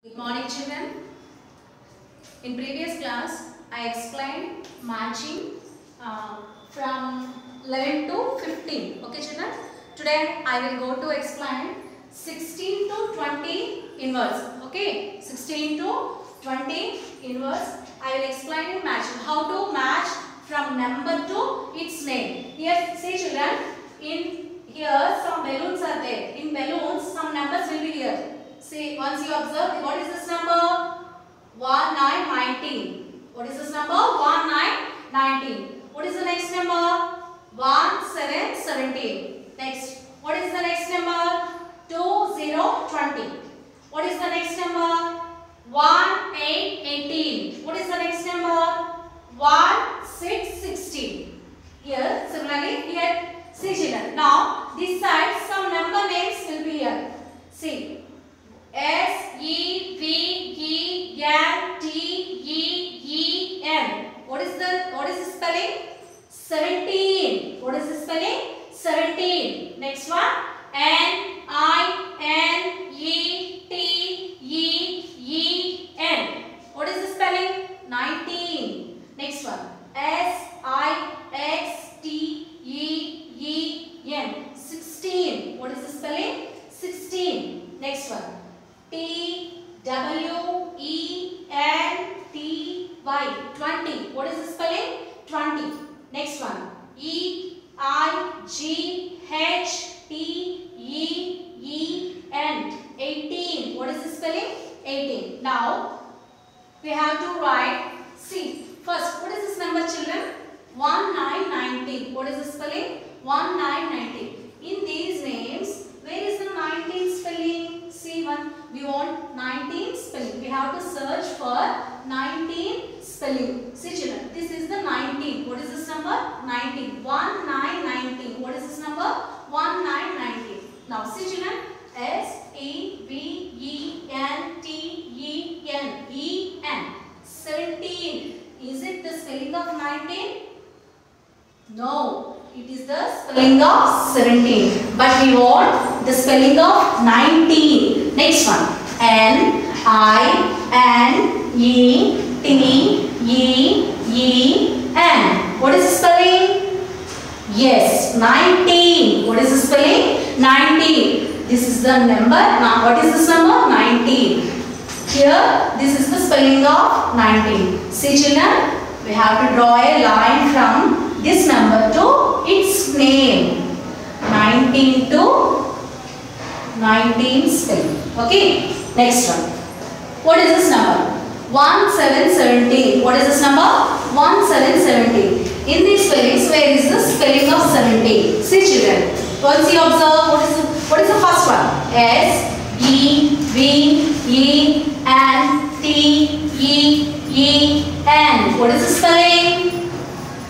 Good morning, children. In previous class, I explained matching from 11 to 15. Okay, children. Today, I will go to explain 16 to 20 inverse. Okay, 16 to 20 inverse. I will explain in matching how to match from number to its name. Here, see, children. In here, some balloons are there. In balloons, some numbers will be here. See, once you observe, what is this number? 1, 9, 19. What is this number? 1, 9, 19. What is the next number? 1, 7, 17. Next. What is the next number? 2, 0, 20. What is the next number? 1, 8, 18. What is the next number? 1, 6, 16. Here, similarly, here, see children. Now, this side, some number names will be here. See. S, E, V, E, N, T, E, E, N. What is the spelling? 17. What is the spelling? 17. Next one. N, I, N, E, T, E, E, N. What is the spelling? 19. Next one. S, I, X, T, E, E, N. 16. What is the spelling? 16. Next one. T, W, E, N, T, Y. 20. What is the spelling? 20. Next one. E, I, G, H, T, E, E, N. 18. What is the spelling? 18. Now, we have to write. See, first, what is this number, children? 1, 9, 19. What is the spelling? 1, 9, 19. In these names, where is the 19 spelling? See, we want 19 spelling. We have to search for 19 spelling. See, children, this is the 19. What is this number? 19. 1, 9, 19. What is this number? 1, 9, 19. Now, see, children, S, E, V, E, N, T, E, N, E, N. 17. Is it the spelling of 19? No. It is the spelling of 17. But we want the spelling of 19. Next one. N, I, N, E, T, E, E, N. What is the spelling? Yes, 19. What is the spelling? 19. This is the number. Now, what is this number? 19. Here, this is the spelling of 19. See, children, we have to draw a line from this number to its name. 19 to 19 spelling. Okay. Next one. What is this number? 1, 7, 17. What is this number? 1, 7, 17. In these spellings, where is the spelling of 17? See, children. Once you observe, what is the first one? S, E, V, E, N, T, E, E, N. What is the spelling?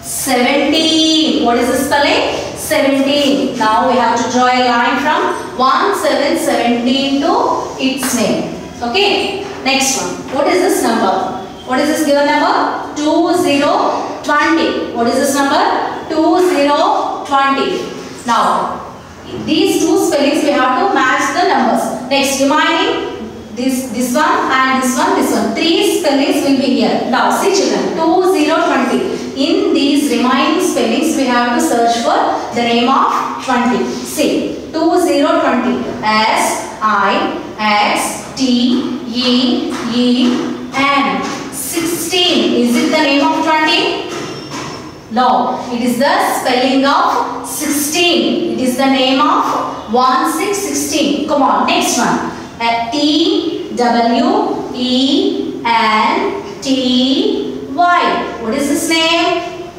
17. What is the spelling? 17. Now we have to draw a line from 1, 7, 17 to its name. Okay. Next one. What is this number? What is this given number? 2, 0, 20. What is this number? 2, 0, 20. Now, these two spellings we have to match the numbers. Next, remaining this one and this one. 3 spellings will be here. Now, see, children. 2, 0, 20. In these remaining spellings, we have to search for the name of 20. See, 2, 0, 20. S, I, X, T, E, E, N. 16. Is it the name of 20? No. It is the spelling of 16. It is the name of 1, 6, 16. Come on. Next one. T, W, E, N, T, Y. What is this name?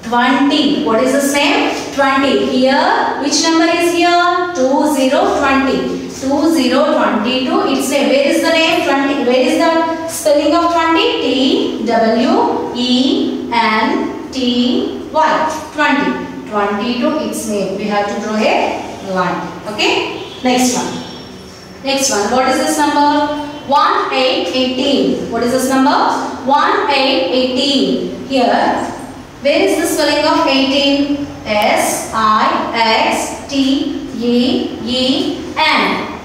20. What is this name? 20. Here, which number is here? 2, 0, 20. 2, 0, 20 to its name. Where is the name? 20. Where is the spelling of 20? T, W, E, N, T, Y. 20. 20 to its name. We have to draw a line. Okay? Next one. Next one. What is this number? 1, 8, 18. What is this number? 1, 8, 18. Here, where is the spelling of 18? S, I, X, T, E, E, N.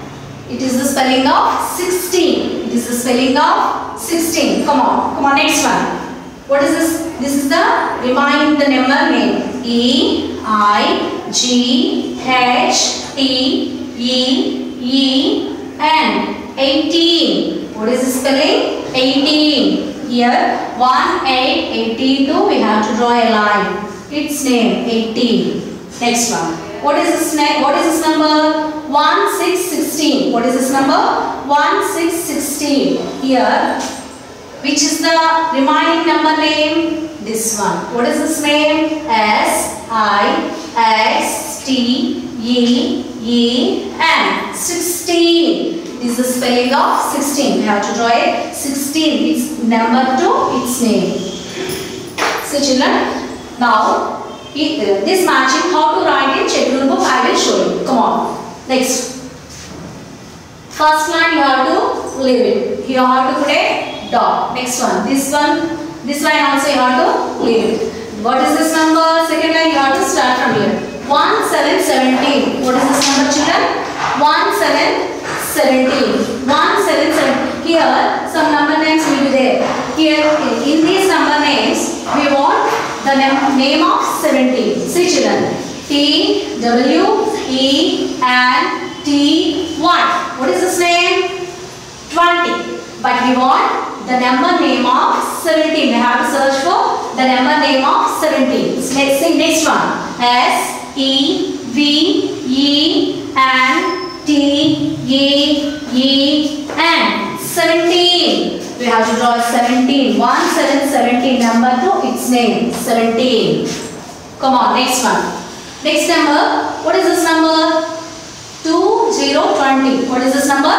It is the spelling of 16. It is the spelling of 16. Come on, next one. What is this? This is the remaining the number name. E I G H T E E N. 18. What is the spelling? 18. Here 1 8 82. We have to draw a line. Its name 18. Next one. What is this name? What is this number? 1 6 16. What is this number? 1 6 16. Here, which is the remaining number name? This one. What is this name? S I X T E E N. 16. This is the spelling of 16. We have to draw it. 16. Its number to its name. So children, now this matching, how to write in schedule book, I will show you. Come on. Next. First line you have to leave it. Here you have to put a dot. Next one. This line also you have to leave it. What is this number? Second line you have to start from here. 1 7 17. What is this number, children? 1 7 17. 1 7 7. Here some number names will be there. Here in these number names we want the name of 17. See children. T W E N T 1. What is this name? 20. But we want the number name of 17. We have to search for the number name of 17. Let's see next one. S E V E N T E E N. 17. We have to draw 17. 1 7 17 number to its name. 17. Come on, next one. Next number. What is this number? 2 0 20. What is this number?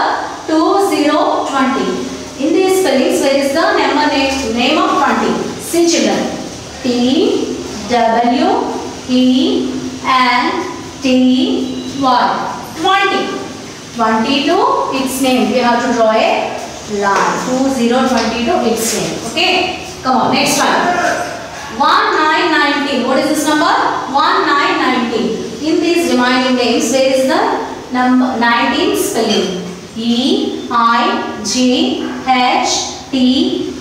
2 0 20. In these spellings, where is the number name of 20? See children. T W E N T 1. 20. 20 to its name. We have to draw a line. 2 0 20 to its name. Okay. Come on. Next one. 1 9 19. What is this number? 1 9 19. In these remaining names, where is the number 19 spelling? E I G H T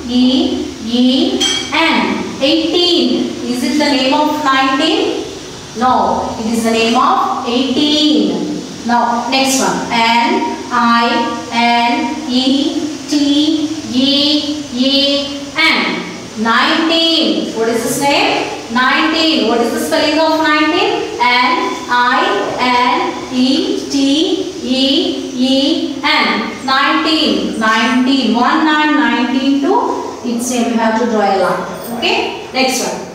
E E N. 18. Is it the name of 19? No. It is the name of 18. Now next one. N I N E T E E N. 19. What is this name? 19. What is the spelling of 19? N I N E T E E N. 19. 19. 1 9 19 to its name. You have to draw a line. Okay. Next one.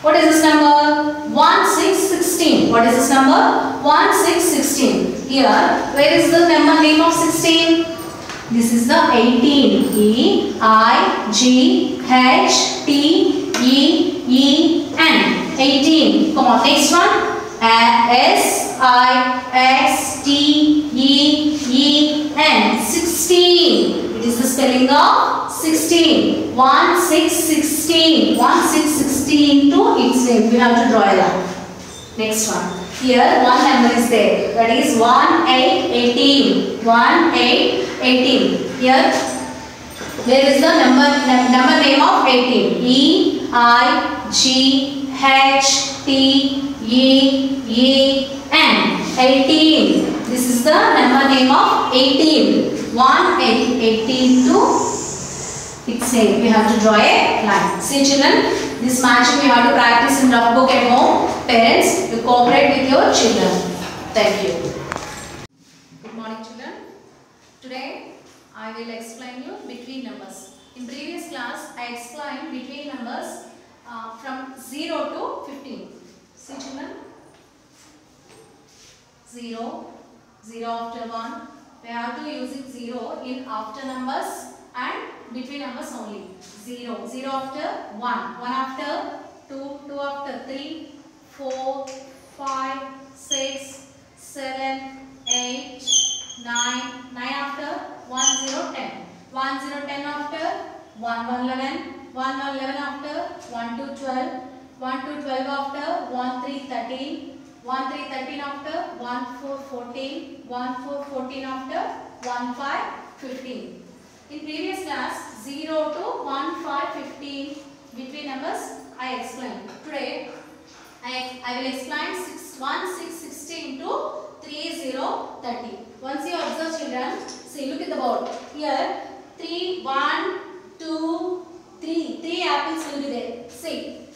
What is this number? 1 6 16. What is this number? 1 6 16. Here, where is the number name of 16? This is the 18. E I G H T E E N. 18. Come on, next one. S I X T E E N. 16. It is the spelling of 16. 1 6 16. 1 6 16 to its name. We have to draw a line. Next one. Here one number is there. That is 1 8 18. 1 8 18. Here, where is the number name of 18? E I G H T E E N. 18. This is the number name of 18. 1 8 18 to its name. We have to draw a line. See children, this matching we have to practice in rough book at home. Parents, you cooperate with your children. Thank you. Good morning children. Today I will explain you between numbers. In previous class I explained between numbers from 0 to 15. See children. 0, 0 after 1. We have to use it 0 in after numbers and between numbers only. 0, 0 after 1, 1 after 2, 2 after 3, 4, 5, 6, 7, 8, 9, 9 after 1, 0, 10. 1, 0, 10 after 1, 1, 11, 1, 1, 11 after 1, 2, 12, 1, 2, 12 after 1, 3, 13, 1 3 13 after 1 4 14, 1 4 14 after 1 5 15. In previous class 0 to 1 5 15 between numbers I explained. Today I will explain 1 6 16 to 3 0 30. Once you observe children, see, look at the board. Here 3 1 2 3 apples will be there. See,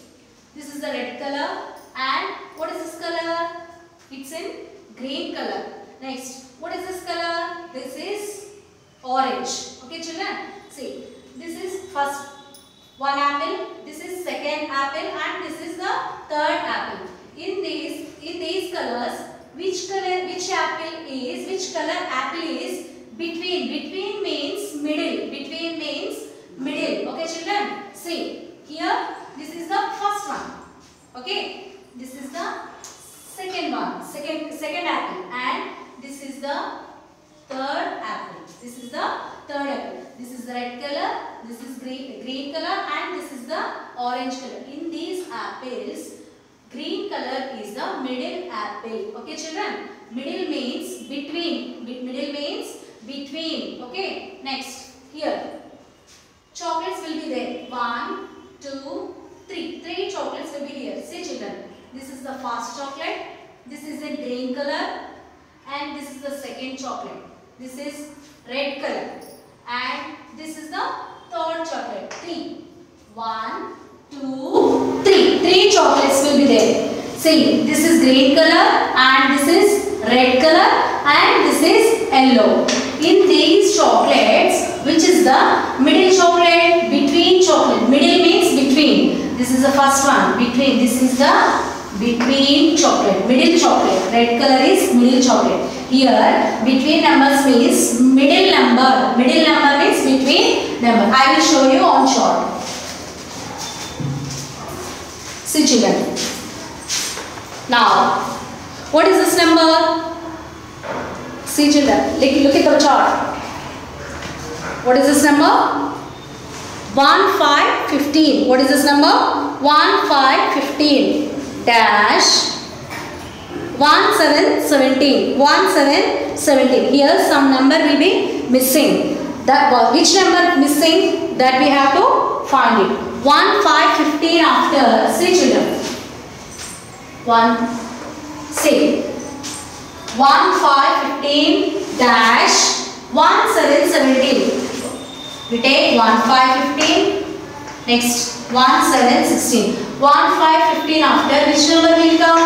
this is the red color, and what is this color? It's in green color. Next, what is this color? This is orange. Okay children, see, this is first one apple, this is second apple, and this is the third apple. In these colors, which color apple is between? Between means middle. Between means middle. Okay children, see, here this is the first one. Okay, this is the second one, second apple, and this is the third apple. This is the third apple. This is the red color, this is green color, and this is the orange color. In these apples, green color is the middle apple. Okay children, middle means between. Middle means between. Okay, next, here chocolates will be there. 1 2 3. 3 chocolates will be here. See children, this is the first chocolate, this is in green color, and this is the second chocolate. This is red color, and this is the third chocolate. 3 1 2 3. 3 chocolates will be there. See, this is green color, and this is red color, and this is yellow. In these chocolates, which is the middle chocolate? Between chocolate. Middle means between. This is the first one. Between. This is the between chocolate. Middle chocolate. Red color is middle chocolate. Here, between numbers means middle number. Middle number means between number. I will show you on chart. See children. Now, what is this number? See children, look at the chart. What is this number? 1 5 15. What is this number? 1 5 15 dash 1 7 17. 1 7 17. Here some number will be missing. Which number missing? That we have to find it. 1 5 15 after. See children. 1 5 15 dash 1 7 17. We take 1 5 15. Next 1 7 16. 1 5 15 after which number will come?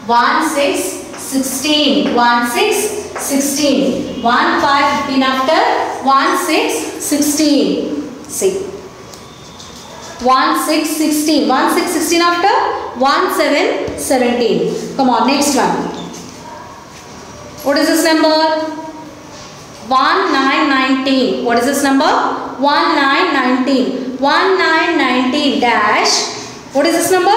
1 6 16. 1 6 16. 1 5 15 after 1 6 16. See. 1 6 16. 1 6 16 after 1 7 17. Come on, next one. What is this number? 1 9 19. What is this number? 1 9 19. 1 9 19 dash. What is this number?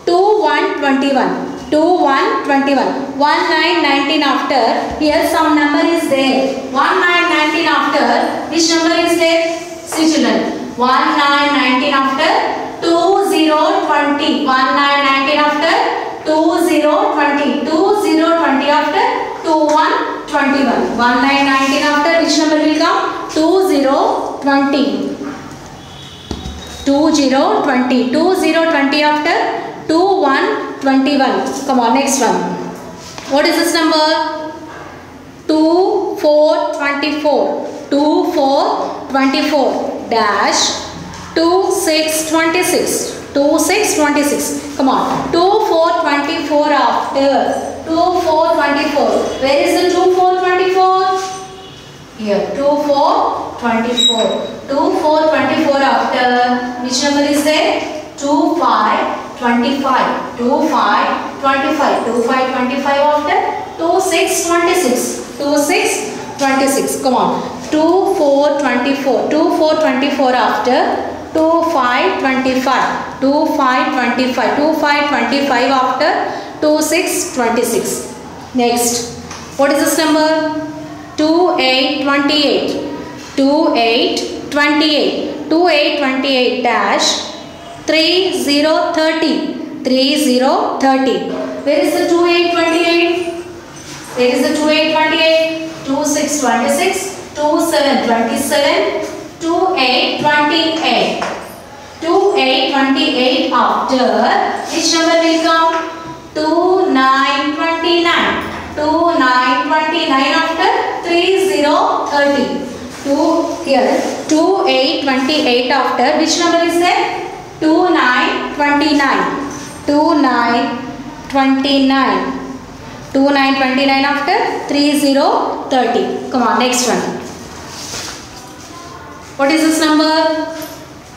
2 1 21. 2 1 21. 1 9 19 after. Here some number is there. 1 9 19 after. Which number is there? See children. 1 9 19 after 2 0 20. 1 9 19 after 2 0 20. 2 0 20 after 2 1 21. 1 9 19 after which number will come? 2 0 20. 2 0 20. 2 0 20 after 2 1 21. Come on, next one. What is this number? 2 4 24. 2 4 24 dash 2 6 26. 2 6 26. Come on. 2 4 24 after 2 4 24. Where is the 2 4 24? Here. 2 4 24. 2 4 24 after which number is there? 2 5 25. 2 5 25. 2 5 25 after 2 6 26. 2 6 26. Come on. 2 4 24. 2 4 24 after 2 5 25. 2 5 25. 2 5 25 after 2 6 26. Next. What is this number? 2 8 28. 2 8 28. 2 8 28 dash 3 0 30. 3 0 30. Where is the 2 8 28? Where is the 2 8 28? 2 6 26. 2 7 27. 2 8 28. 2 8 28 after which number will come? 2 9 29. 2 9 29 after 3 0 30. 2 here 2 8 28 after which number is there? 2 9 29. 2 9 29. 2 9 29 after 3 0 30. Come on, next one. What is this number?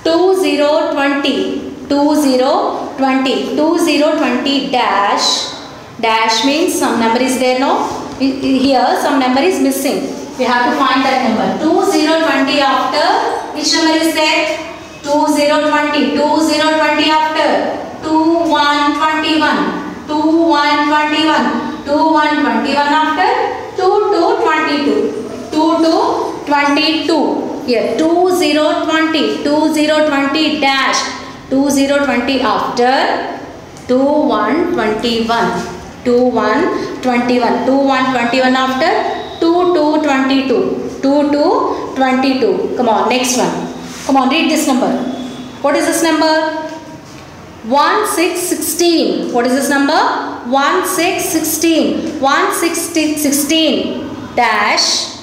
2 0 20. 2 0 20. 2 0 20 dash. Dash means some number is there, no? Here some number is missing. We have to find that number. 2 0 20 after which number is there? 2 0 20. 2 0 20 after 2 1 21. 2 1 21. 2 1 21 after 2 2 22. 2 2 22. Here 2 0 20. 2 0 20 dash. 2 0 20 after 2 1 21. 2 1 21. 2 1 21 after 2 2 22. 2 2 22. Come on, next one. Come on, read this number. What is this number? 1 6 16. What is this number? 1 6 16. 1 6 16 dash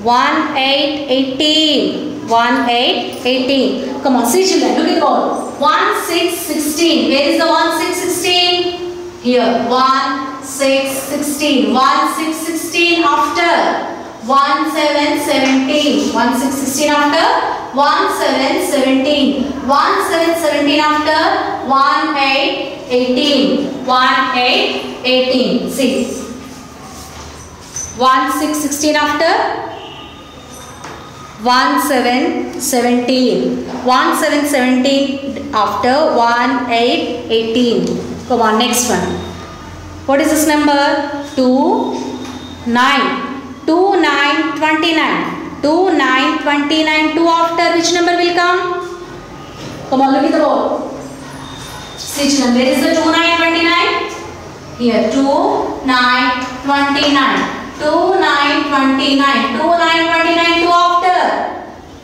1 8 18. 1 8 18. Come on, see children, look at the board. 1 6 16. Where is the 1 6 16? Here 1 6 16. 1 6 16 after 1 7 17. 1 6 16 after 1 7 17. 1 7 17 after 1 8 18. 1 8 18. See. 1 6 16 after 1 7 17. 1 7 17 after 1 8 18. Come on, next one. What is this number? 2 9. 2 9 29. 2 9 29. 2 after which number will come? Come on, look at the board. Which number? Where is the 2 9 29? Here 2 9 29. 2 9 29. 2 9 29. 2 after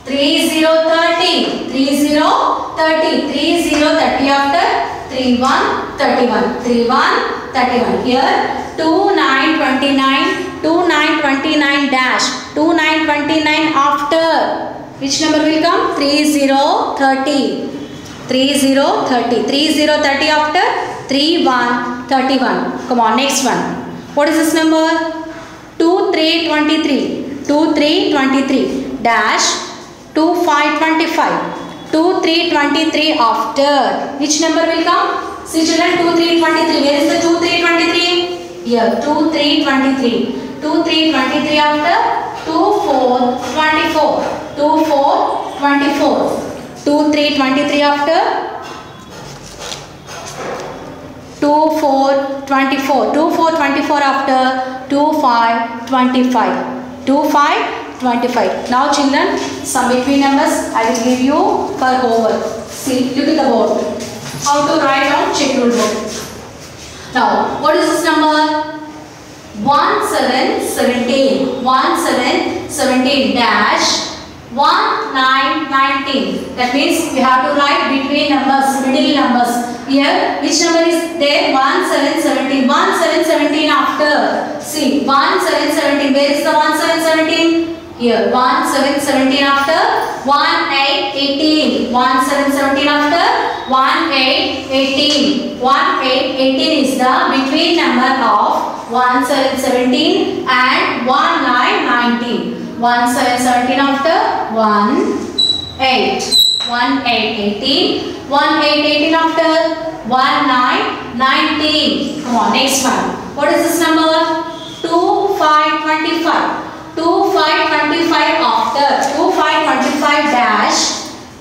3 0 30. 3 0 30. 3 0 30 after 3 1 31. 3 1 31. Here 2 9 29. 2 9 29 dash. 2 9 29 after which number will come? 3 0 30. 3 0 30. 3 0 30 after 3 1 31. Come on, next one. What is this number? 2 3 23. 2 3 23 dash 2 5 25. 2 3 23 after which number will come? See children, 2 3 23. Where is the 2 3 23? Here 2 3 23. 2 3 23 after 2 4 24. 2 4 24. 2 3 23 after 2 4 24. 2 4 24 after 2 5 25. 2 5 25. Now children, some between numbers I will give you for homework. See, look at the board. How to write on check rule board. Now, what is this number? 1 7 17. 1 7 17 dash 1 9 19. That means we have to write between numbers, middle numbers. Here, which number is there? 1 7 17. 1 7 17 after. See, 1 7 17. Where is the 1 7 17? Here, 1 7 17 after 1 8 18. 1 7 17 after 1 8 18. 1 8 18 is the between number of 1 7 17 and 1 9 19. 1 7 17 after 1 8. 1 8 18. 1 8 18 after 1 9 19. Come on, next one. What is this number? 2 5 25. 2 5 25 after 2 5 25 dash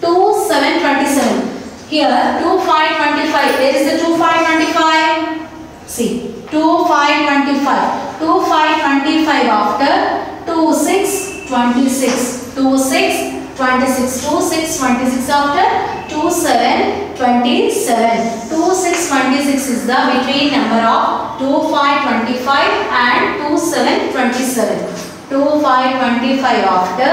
2 7 27. Here 2 5 25. Where is the 2 5 25? See, 2 5 25. 2 5 25 after 2 6 26. 2 6 26. 2 6 26 after 2 7 27. 2 6 26 is the between number of 2 5 25 and 2 7 27. 2 5 25 after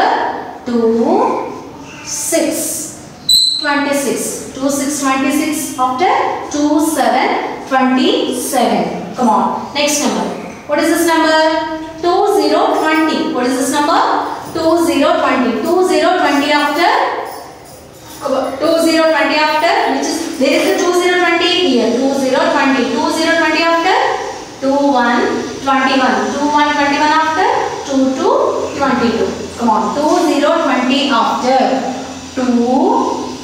2 6 26. 2 6 26 after 2 7 27. Come on. Next number. What is this number? 2 0 20. What is this number? 2 0 20. 2 0 20 after 2 0 20 after which is there is a 2 0 20 here. 2 0 20. 2 0 20 after 2 1 21. 2 1 21 after 2 2 22. Come on. 2 0 20 after 2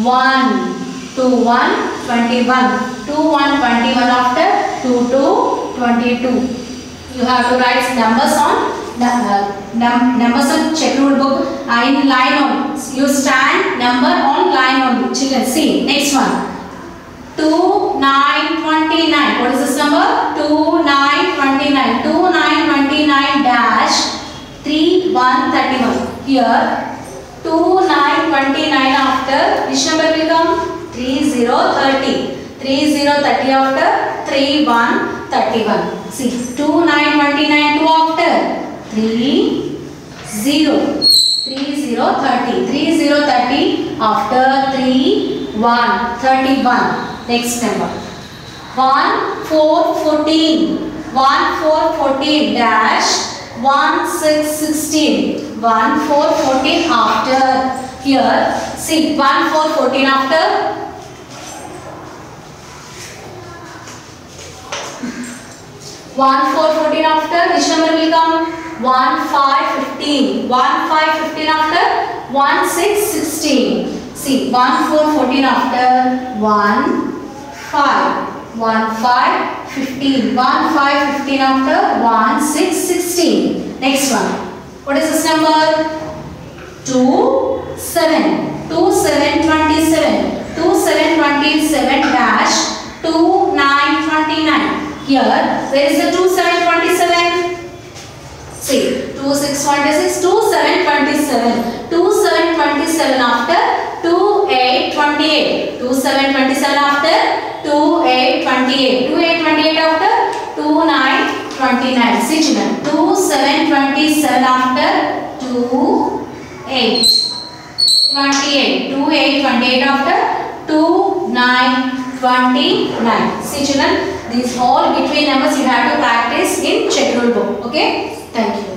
1 2 1 21. 2 1 21 after 2 2 22. You have to write numbers on numbers on checkerboard book in line on. You stand number on line only. Children, see next one. 2 9 29. What is this number? 2 9 29. 2 9 29 dash 3 1 31. Here 2 9 29 after which number will come? 3 0 30. 3 0 30 after 3 1 31. See 2 9 29 2 after 3 0. 3 0 30. 3 0 30 after 3 1 31. Next number. 1 4 14. 1 4 14 dash 1 6 16. 1 4 14 after here. See 1 4 14 after 1 4 14 after which number will come? 1 5 15. 1 5 15 after 1 6 16. See 1 4 14 after 1 5. 1 5 15. 1 5 15 after 1 6 16. Next one. What is this number? 2 7. 2 7 27. 2 7 27 dash 2 9 29. Here, where is the 2 7 27? See, 2 6 26, 2 7 27. 2 7 27 after 2 8 28. 2 7 27 after 2 8 28. 2 8 28 after 2 9 29. See children, 2 7 27 after 2 8 28. 2 8 28 after 2 9 29. See children, these all between numbers you have to practice in checkerboard book. Okay. Thank you.